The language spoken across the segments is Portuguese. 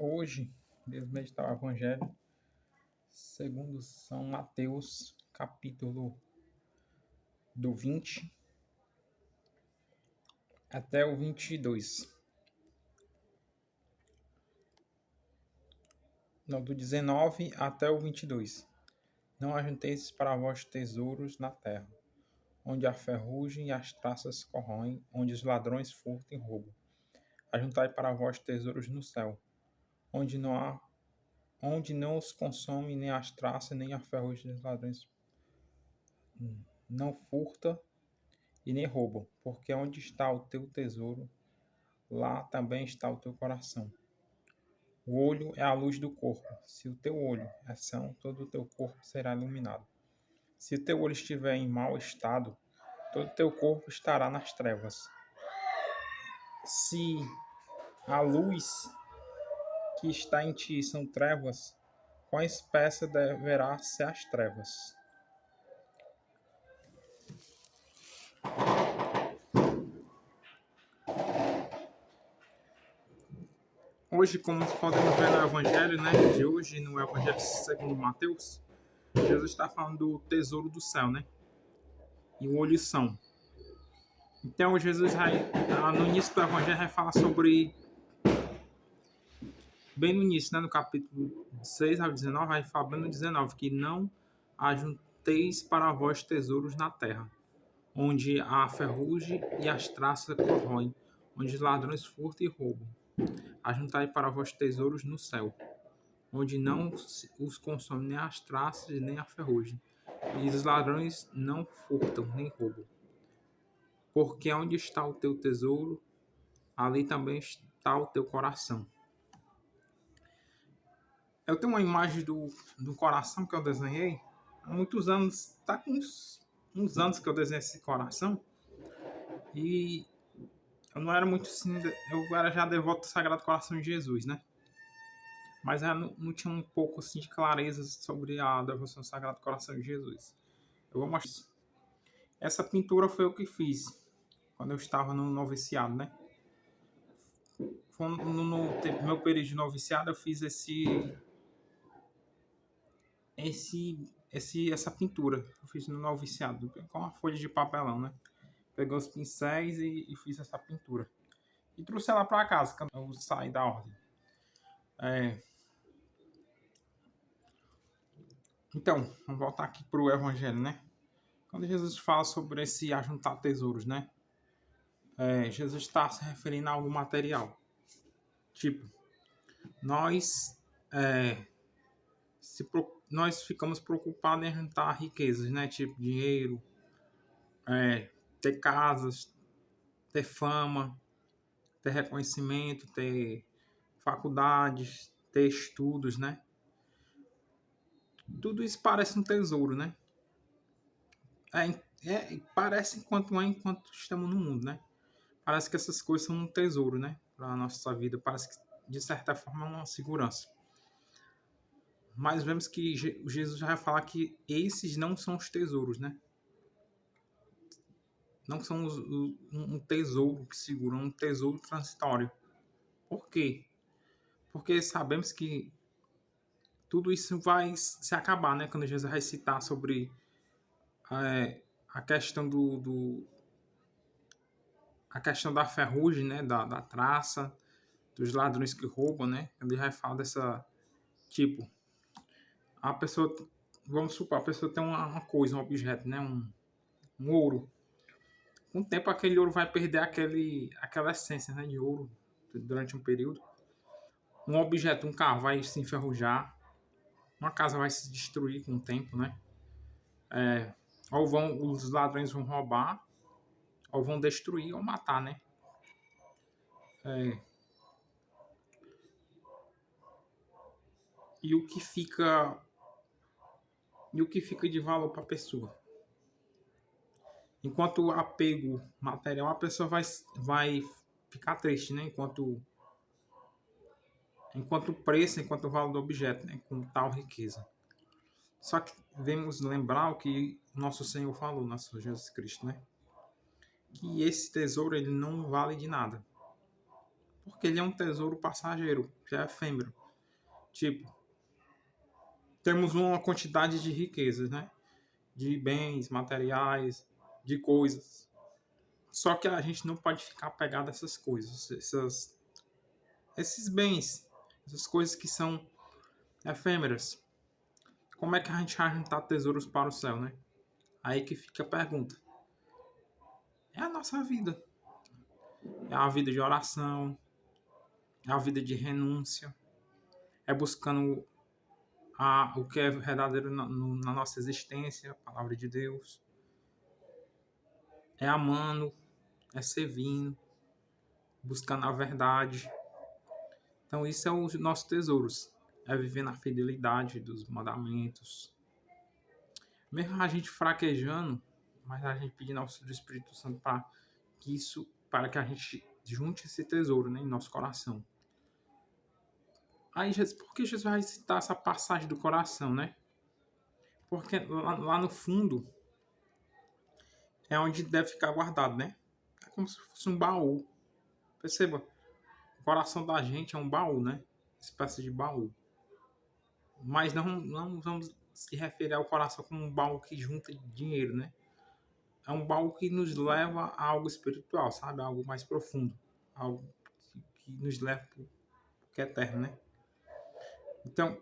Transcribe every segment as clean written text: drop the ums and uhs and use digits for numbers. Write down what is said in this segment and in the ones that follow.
Hoje, Deus meditar o Evangelho segundo São Mateus, capítulo do 20 até o 22. Não, do 19 até o 22. Não ajunteis para vós tesouros na terra, onde a ferrugem e as traças corroem, onde os ladrões furtam e roubam. Ajuntai para vós tesouros no céu, onde não os consome nem as traças, nem a ferrugem dos ladrões não furta e nem roubam, porque onde está o teu tesouro, lá também está o teu coração. O olho é a luz do corpo. Se o teu olho é são, todo o teu corpo será iluminado. Se o teu olho estiver em mau estado, todo o teu corpo estará nas trevas. Se a luz que está em ti são trevas, quão espessa deverá ser as trevas? Hoje, como podemos ver no Evangelho, de hoje, no Evangelho segundo Mateus, Jesus está falando do tesouro do céu, e o olho são. Então, Jesus no início do Evangelho vai falar sobre, bem no início, no capítulo 6 ao 19, vai falar bem no 19, que não ajunteis para vós tesouros na terra, onde a ferrugem e as traças corroem, onde os ladrões furtam e roubam. Ajuntai para vós tesouros no céu, onde não os consome nem as traças nem a ferrugem, e os ladrões não furtam nem roubam. Porque onde está o teu tesouro, ali também está o teu coração. Eu tenho uma imagem do coração que eu desenhei há muitos anos. Está com uns anos que eu desenhei esse coração. E eu não era muito assim. Eu era já devoto do Sagrado Coração de Jesus, Mas eu não tinha um pouco assim de clareza sobre a devoção ao Sagrado Coração de Jesus. Eu vou mostrar. Essa pintura foi o que fiz quando eu estava no noviciado, No meu período de noviciado, eu fiz essa pintura. Eu fiz no noviciado, com uma folha de papelão, Peguei os pincéis e fiz essa pintura. E trouxe ela para casa, quando eu saí da ordem. Então, vamos voltar aqui para o Evangelho, Quando Jesus fala sobre esse ajuntar tesouros, Jesus está se referindo a algo material. Tipo, nós nós ficamos preocupados em juntar riquezas, Tipo dinheiro, ter casas, ter fama, ter reconhecimento, ter faculdades, ter estudos, Tudo isso parece um tesouro, Parece enquanto estamos no mundo, Parece que essas coisas são um tesouro, para a nossa vida. Parece que, de certa forma, é uma segurança. Mas vemos que Jesus já vai falar que esses não são os tesouros, Não são um tesouro que segura, um tesouro transitório. Por quê? Porque sabemos que tudo isso vai se acabar, Quando Jesus vai citar sobre a questão a questão da ferrugem, da traça, dos ladrões que roubam, Ele vai falar dessa, tipo, a pessoa, vamos supor, a pessoa tem uma coisa, um objeto, um ouro. Com o tempo, aquele ouro vai perder aquela essência, de ouro durante um período. Um objeto, um carro, vai se enferrujar. Uma casa vai se destruir com o tempo, Ou os ladrões vão roubar, ou vão destruir ou matar, E o que fica de valor para a pessoa? Enquanto o apego material, a pessoa vai ficar triste, Enquanto o preço, enquanto o valor do objeto, com tal riqueza. Só que devemos lembrar o que nosso Senhor falou, nosso Jesus Cristo, Que esse tesouro ele não vale de nada. porque ele é um tesouro passageiro, que é efêmero. Tipo, temos uma quantidade de riquezas, né? De bens materiais, de coisas. Só que a gente não pode ficar apegado a essas coisas, esses bens, essas coisas que são efêmeras. Como é que a gente vai juntar tesouros para o céu, né? Aí que fica a pergunta. É a nossa vida. É a vida de oração, é a vida de renúncia, é buscando o que é verdadeiro na nossa existência, a palavra de Deus. É amando, é servindo, buscando a verdade. Então, isso é os nossos tesouros. É viver na fidelidade dos mandamentos. Mesmo a gente fraquejando, mas a gente pedindo auxílio do Espírito Santo para que a gente junte esse tesouro, né, em nosso coração. Aí, por que Jesus vai citar essa passagem do coração, né? Porque lá no fundo é onde deve ficar guardado, né? É como se fosse um baú. Perceba, o coração da gente é um baú, né? Espécie de baú. Mas não vamos se referir ao coração como um baú que junta dinheiro, né? É um baú que nos leva a algo espiritual, sabe? Algo mais profundo. Algo que nos leva para o que é eterno, né? Então,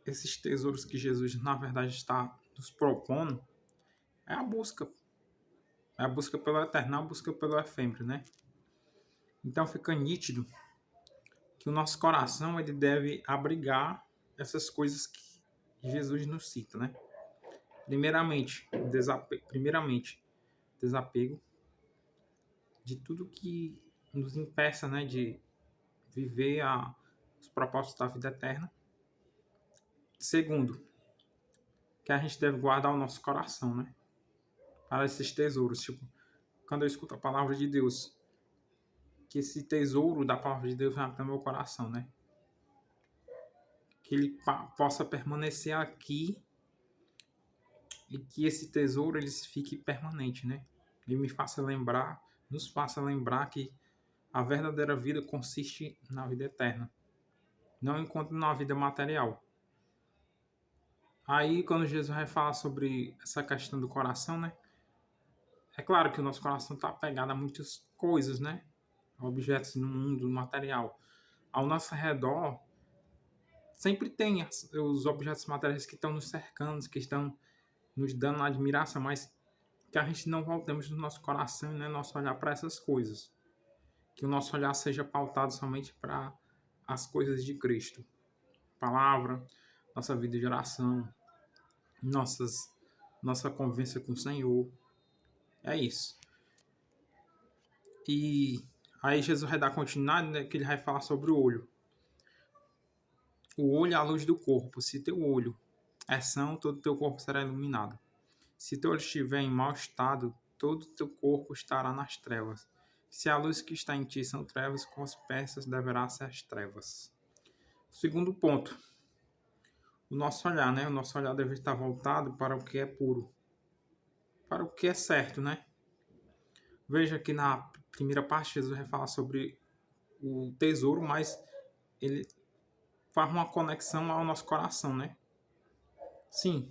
esses tesouros que Jesus, na verdade, está nos propondo é a busca. É a busca pelo eterno, a busca pelo efêmero, né? Então, fica nítido que o nosso coração ele deve abrigar essas coisas que Jesus nos cita, né? Desapego de tudo que nos impeça, né, de viver os propósitos da vida eterna. Segundo, que a gente deve guardar o nosso coração, né, para esses tesouros. Tipo, quando eu escuto a palavra de Deus, que esse tesouro da palavra de Deus vai para o meu coração, né? Que ele possa permanecer aqui e que esse tesouro ele fique permanente, né? Ele nos faça lembrar que a verdadeira vida consiste na vida eterna, não enquanto na vida material. Aí, quando Jesus vai falar sobre essa questão do coração, né? É claro que o nosso coração está apegado a muitas coisas, né? Objetos no mundo material. Ao nosso redor, sempre tem os objetos materiais que estão nos cercando, que estão nos dando admiração, mas que a gente não voltemos no nosso coração, né? Nosso olhar para essas coisas. Que o nosso olhar seja pautado somente para as coisas de Cristo. Palavra, nossa vida de oração, nossa convivência com o Senhor. É isso. E aí Jesus vai dar continuidade, né, que ele vai falar sobre o olho. O olho é a luz do corpo. Se teu olho é são, todo o teu corpo será iluminado. Se teu olho estiver em mau estado, todo o teu corpo estará nas trevas. Se a luz que está em ti são trevas, com as peças deverá ser as trevas. Segundo ponto. O nosso olhar, né? O nosso olhar deve estar voltado para o que é puro. Para o que é certo, né? Veja que na primeira parte Jesus vai falar sobre o tesouro, mas ele faz uma conexão ao nosso coração, né? Sim,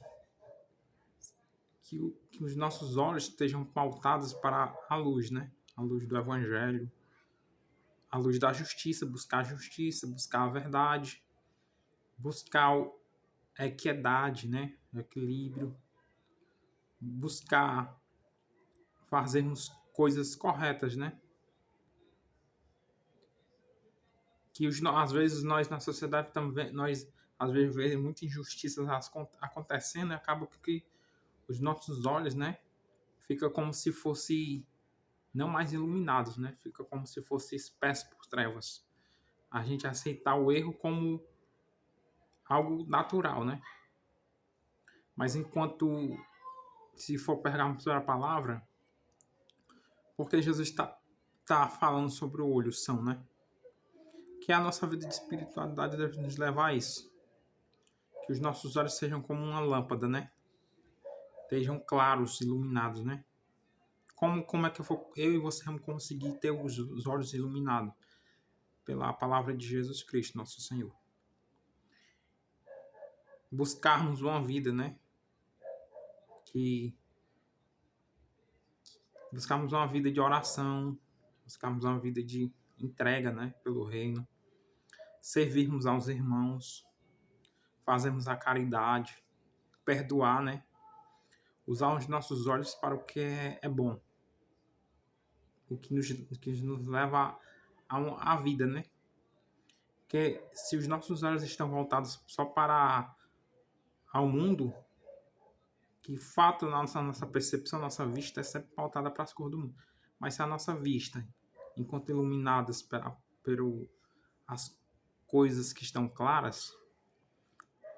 que os nossos olhos estejam pautados para a luz, né? A luz do Evangelho, a luz da justiça, buscar a verdade, buscar a equidade, né? O equilíbrio, buscar fazermos coisas corretas, né? Que às vezes nós na sociedade também nós às vezes vemos muitas injustiças acontecendo e acaba que os nossos olhos, né, fica como se fosse não mais iluminados, né? Fica como se fosse espesso por trevas. A gente aceitar o erro como algo natural, né? Mas enquanto se for pegarmos sobre a palavra, porque Jesus tá falando sobre o olho são, né? Que a nossa vida de espiritualidade deve nos levar a isso. Que os nossos olhos sejam como uma lâmpada, né? Estejam claros, iluminados, né? Como é que eu e você vamos conseguir ter os olhos iluminados? pela palavra de Jesus Cristo, nosso Senhor. Buscarmos uma vida, né? Que buscarmos uma vida de oração, buscarmos uma vida de entrega, né, pelo reino, servirmos aos irmãos, fazermos a caridade, perdoar, né? Usar os nossos olhos para o que é bom, o que nos leva à vida, né? Porque se os nossos olhos estão voltados só para ao mundo, que fato nossa percepção, nossa vista é sempre pautada para as cores do mundo. Mas se a nossa vista, enquanto iluminadas pelo as coisas que estão claras,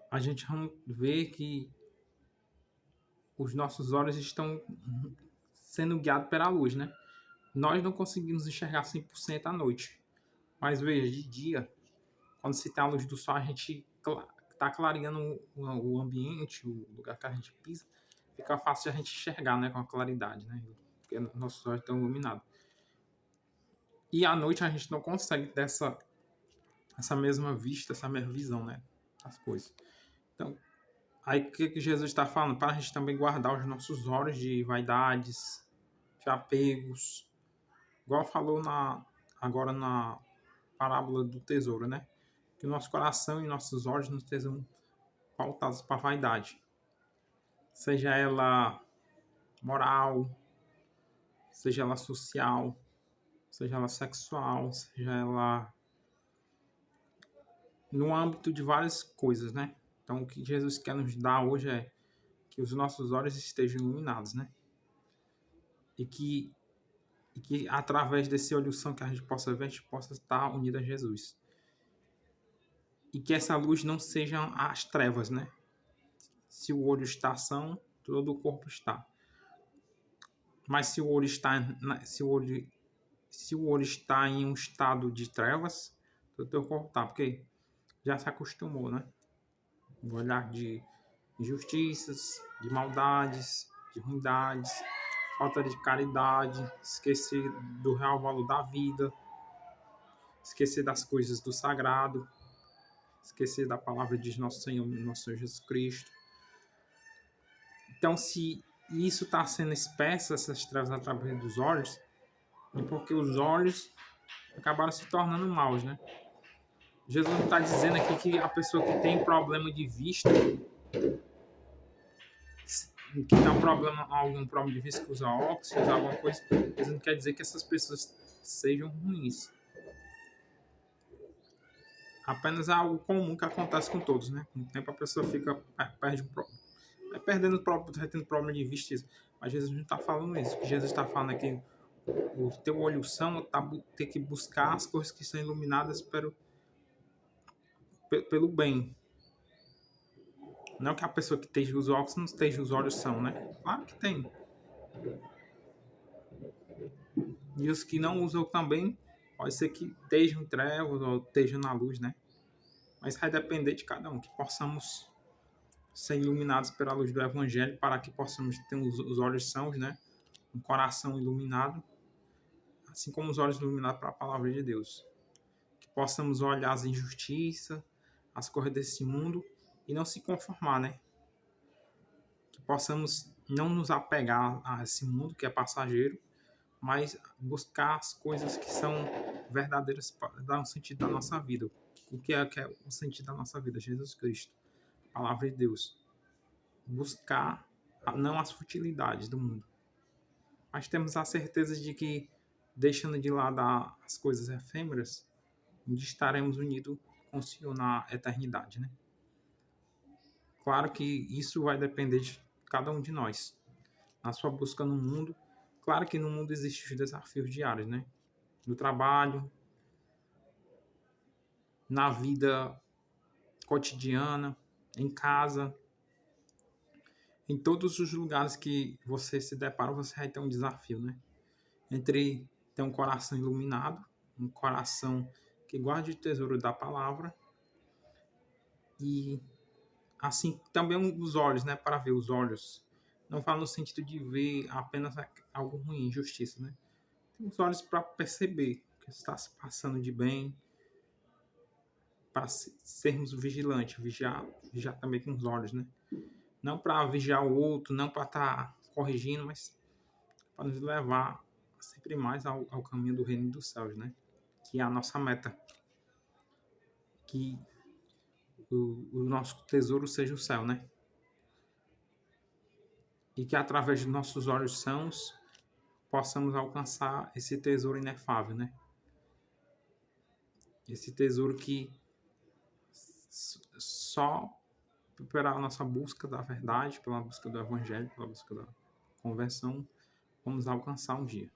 a gente vai ver que os nossos olhos estão sendo guiados pela luz, né? Nós não conseguimos enxergar 100% à noite. Mas veja, de dia, quando se tem a luz do sol, a gente está clareando o ambiente, o lugar que a gente pisa, fica fácil de a gente enxergar, né, com a claridade, né? Porque nossos olhos estão iluminados. E à noite a gente não consegue ter essa mesma vista, essa mesma visão, né, das coisas. Então, aí o que Jesus está falando? Para a gente também guardar os nossos olhos de vaidades, de apegos, igual falou agora na parábola do tesouro, né? Que o nosso coração e nossos olhos não estejam pautados para a vaidade. Seja ela moral, seja ela social, seja ela sexual, seja ela no âmbito de várias coisas, né? Então, o que Jesus quer nos dar hoje é que os nossos olhos estejam iluminados, né? E que através desse olho são que a gente possa ver, a gente possa estar unido a Jesus. E que essa luz não sejam as trevas, né? Se o olho está são, todo o corpo está. Mas se o olho está em um estado de trevas, todo o teu corpo está, porque já se acostumou, né? O olhar de injustiças, de maldades, de ruindades, falta de caridade, esquecer do real valor da vida, esquecer das coisas do sagrado, esquecer da palavra de nosso Senhor, nosso Senhor Jesus Cristo. Então, se isso está sendo expresso, essas trevas através dos olhos, é porque os olhos acabaram se tornando maus, né? Jesus não está dizendo aqui que a pessoa que tem problema de vista, que tem algum problema de vista, que usa óculos, que usa alguma coisa, isso não quer dizer que essas pessoas sejam ruins. Apenas é algo comum que acontece com todos, né? Com o tempo a pessoa vai tendo problema de vista. Mas Jesus não está falando isso. O que Jesus está falando é que o teu olho são ter que buscar as coisas que são iluminadas pelo bem. Não que a pessoa que esteja os óculos não esteja os olhos são, né? Claro que tem. E os que não usam também, pode ser que estejam em trevas ou estejam na luz, né? Mas vai depender de cada um, que possamos ser iluminados pela luz do Evangelho, para que possamos ter os olhos sãos, né? Um coração iluminado, assim como os olhos iluminados para a palavra de Deus. Que possamos olhar as injustiças, as coisas desse mundo e não se conformar, né? Que possamos não nos apegar a esse mundo que é passageiro, mas buscar as coisas que são verdadeiras para dar um sentido da nossa vida. O que é o sentido da nossa vida? Jesus Cristo, a palavra de Deus. Buscar não as futilidades do mundo, mas temos a certeza de que, deixando de lado as coisas efêmeras, estaremos unidos com o Senhor na eternidade, né? Claro que isso vai depender de cada um de nós, na sua busca no mundo. Claro que no mundo existem os desafios diários, né? No trabalho, na vida cotidiana, em casa, em todos os lugares que você se depara, você vai ter um desafio, né? Entre ter um coração iluminado, um coração que guarde o tesouro da palavra, e assim também os olhos, né? Para ver os olhos. Não falo no sentido de ver apenas algo ruim, injustiça, né? Tem os olhos para perceber o que está se passando de bem, para sermos vigilantes, vigiar também com os olhos, né? Não para vigiar o outro, não para estar corrigindo, mas para nos levar sempre mais ao caminho do reino dos céus, né? Que é a nossa meta. Que o nosso tesouro seja o céu, né? E que através dos nossos olhos sãos possamos alcançar esse tesouro inefável, né? Esse tesouro que só pela nossa busca da verdade, pela busca do evangelho, pela busca da conversão, vamos alcançar um dia.